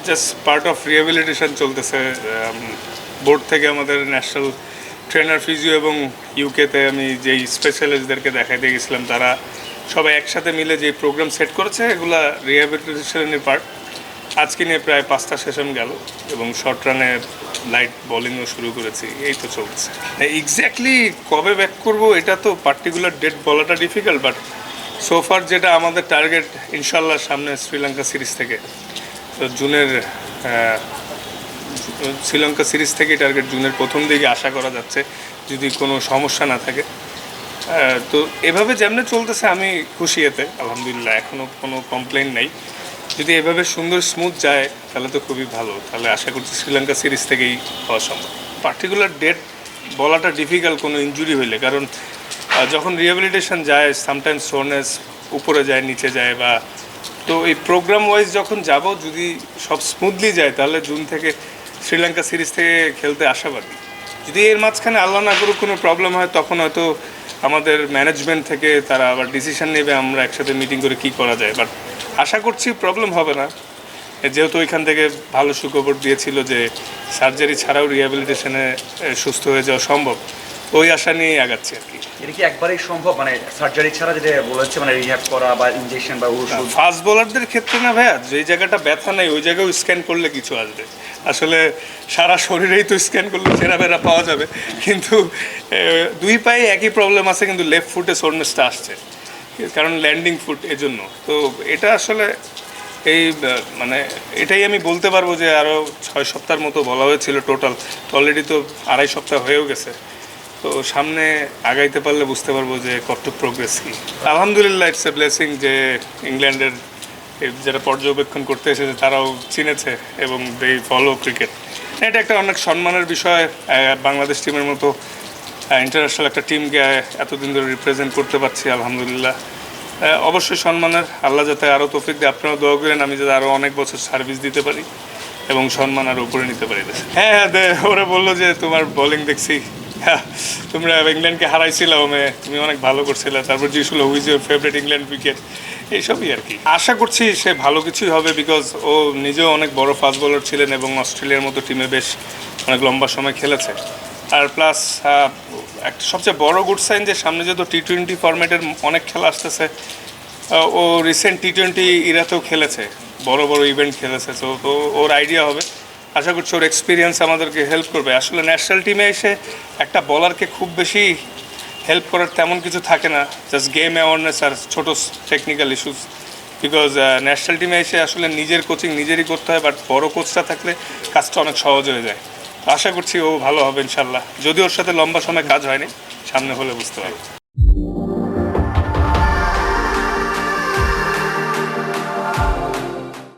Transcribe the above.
Just part of rehabilitation চলতেছে। Board থেকে আমাদের ন্যাশনাল ট্রেনার ফিজিও এবং ইউকেতে আমি যেই স্পেশালিস্টদেরকে দেখাইতে গেছিলাম, তারা সবাই একসাথে মিলে যে প্রোগ্রাম সেট করেছে, এগুলা রিহ্যাবিলিটেশনের পার্ট। আজকে নিয়ে প্রায় 5টা সেশন গেল এবং শর্ট রানে লাইট বোলিংও শুরু করেছি। এই তো চলছে। এক্স্যাক্টলি কবে ব্যাক করব এটা তো পার্টিকুলার ডেট বলাটা ডিফিকাল্ট, বাট সোফার যেটা আমাদের টার্গেট, ইনশাল্লাহ সামনে শ্রীলঙ্কা সিরিজ থেকে, তো শ্রীলঙ্কা সিরিজ থেকে টার্গেট জুনের প্রথম দিকে আশা করা যাচ্ছে, যদি কোনো সমস্যা না থাকে। তো এভাবে যেমনি চলতেছে আমি খুশি এতে, আলহামদুলিল্লাহ। এখনও কোনো কমপ্লেন নেই। যদি এভাবে সুন্দর স্মুথ যায় তাহলে তো খুবই ভালো। তাহলে আশা করছি শ্রীলঙ্কা সিরিজ থেকেই হওয়া সম্ভব। পার্টিকুলার ডেট বলাটা ডিফিকাল্ট কোনো ইনজুরি হইলে, কারণ যখন রিহ্যাবিলিটেশন যায় সামটাইমস সোরনেস উপরে যায়, নিচে যায়, বা তো এই প্রোগ্রাম ওয়াইজ যখন যাব, যদি সব স্মুথলি যায় তাহলে জুন থেকে শ্রীলঙ্কা সিরিজ থেকে খেলতে আশাবাদী। যদি এর মাঝখানে আল্লাহ না করুক কোনো প্রবলেম হয়, তখন হয়তো আমাদের ম্যানেজমেন্ট থেকে তারা আবার ডিসিশন নেবে, আমরা একসাথে মিটিং করে কি করা যায়। বাট আশা করছি প্রবলেম হবে না, যেহেতু ওইখান থেকে ভালো সুখবর দিয়েছিল যে সার্জারি ছাড়াও রিহ্যাবিলিটেশনে সুস্থ হয়ে যাওয়া সম্ভব। ওই আশা নিয়েই আগাচ্ছি আর কি। এটা কি একবারেই সম্ভব, মানে সার্জারি ছাড়া যেটা বলেছে, মানে রিহ্যাব করা বা ইনজেকশন বা ওষুধ? ফাস্ট বোলারদের ক্ষেত্রে না ভাইয়া, যে জায়গাটা ব্যথা নেই ওই জায়গায় স্ক্যান করলে কিছু আসবে। আসলে সারা শরীরেই তো স্ক্যান করলে চেরাবেরা পাওয়া যাবে, কিন্তু দুই পায়ে একই প্রবলেম আছে, কিন্তু লেফট ফুটে সোরনেসটা আসছে, কারণ ল্যান্ডিং ফুট, এজন্য। তো এটা আসলে এই মানে এটাই আমি বলতে পারবো যে আরও 6 সপ্তাহের মতো বলা হয়েছিল টোটাল, অলরেডি তো 2.5 সপ্তাহ হয়েও গেছে। তো সামনে আগাইতে পারলে বুঝতে পারবো যে কত প্রোগ্রেস কী। আলহামদুলিল্লাহ, ইটস এ ব্লেসিং যে ইংল্যান্ডের যারা পর্যবেক্ষণ করতে এসেছে তারাও চিনেছে এবং দে ফলো ক্রিকেট। এটা একটা অনেক সম্মানের বিষয়। বাংলাদেশ টিমের মতো ইন্টারন্যাশনাল একটা টিমকে এতদিন ধরে রিপ্রেজেন্ট করতে পারছি, আলহামদুলিল্লাহ। অবশ্যই সম্মানের। আল্লাহ যাতে আরও তৌফিক দিয়ে, আপনারা দোয়া করেন আমি যাতে আরও অনেক বছর সার্ভিস দিতে পারি এবং সম্মান আরও উপরে নিতে পারি। হ্যাঁ, ওরা বললো যে তোমার বোলিং দেখছি, তোমরা ইংল্যান্ডকে হারাইছিলাম, তুমি অনেক ভালো করছিলে। তারপর জিজ্ঞেস করলো who's your favourite England wicket, এইসবই আর কি। আশা করছি সে ভালো কিছুই হবে, বিকজ ও নিজেও অনেক বড় ফাস্ট বোলার ছিলেন এবং অস্ট্রেলিয়ার মতো টিমে বেশ অনেক লম্বা সময় খেলেছে। আর প্লাস একটা সবচেয়ে বড় গুড সাইন যে সামনে যেহেতু টি-20 ফরম্যাটের অনেক খেলা আসতেছে, ও রিসেন্ট টি-20 ইরাতেও খেলেছে, বড় বড় ইভেন্ট খেলেছে। তো ওর আইডিয়া হবে। আশা করছি ওর এক্সপিরিয়েন্স আমাদেরকে হেল্প করবে। আসলে ন্যাশনাল টিমে এসে একটা বলারকে খুব বেশি হেল্প করার তেমন কিছু থাকে না, জাস্ট গেম অ্যাওয়ারনেস আর ছোটো টেকনিক্যাল ইস্যুস। বিকজ ন্যাশনাল টিমে এসে আসলে নিজের কোচিং নিজেরই করতে হয়, বাট বড় কোচটা থাকলে কাজটা অনেক সহজ হয়ে যায়। আশা করছি ও ভালো হবে ইনশাল্লাহ। যদি ওর সাথে লম্বা সময় কাজ হয়নি, সামনে হলে বুঝতে পারবো।